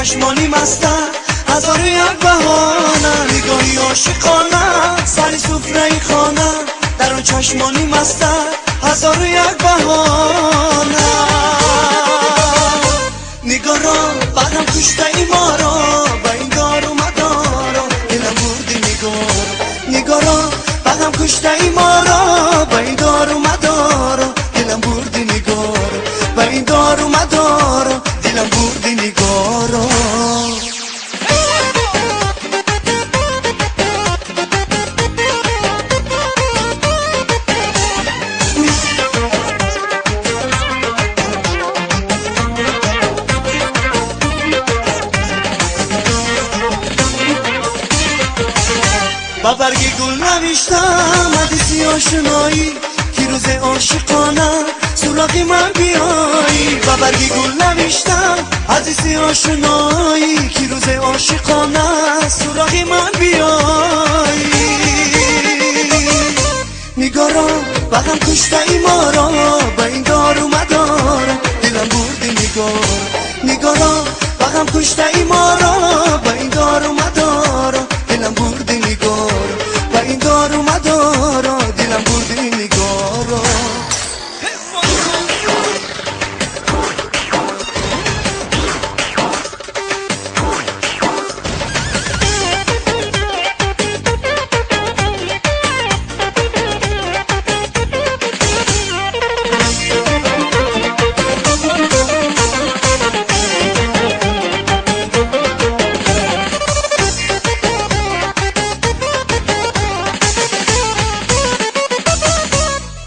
چشمانی مستن، هزار و یک بهانه، نگاهی عاشقانه، سری سفره خانه. در اون چشمانی مستن، هزار و یک بهانه. نگاه را بعدم کشته ای ما را، با این دار و مدارا دلم بردی نگار. نگاه را بعدم کشته ای ما را، با این دار و مدارا دلم بردی نگار. با این دار و مدارا دلم بردی نگارا. با برگ گل نوشتم حدیثی آشنایی، که روز عاشقانه سراغی من بیایی. با برگ گل نوشتم حدیثی آشنایی، که روز عاشقانه سراغی من بیایی. نگاه را بغم کشته ای ما را، با این دار و مدار دلم بردی نگار. نگاه را بغم کشته ای ما را، با این دار و مدار دلم بردی نگار. با این دار و مدار دلم بردی نگار.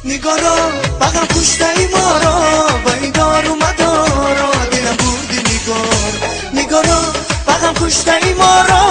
نگاه را بغم کشته ای ما را، با این دار و مدارا دلم بردی نگار. نگاه را بغم کشته ای ما را،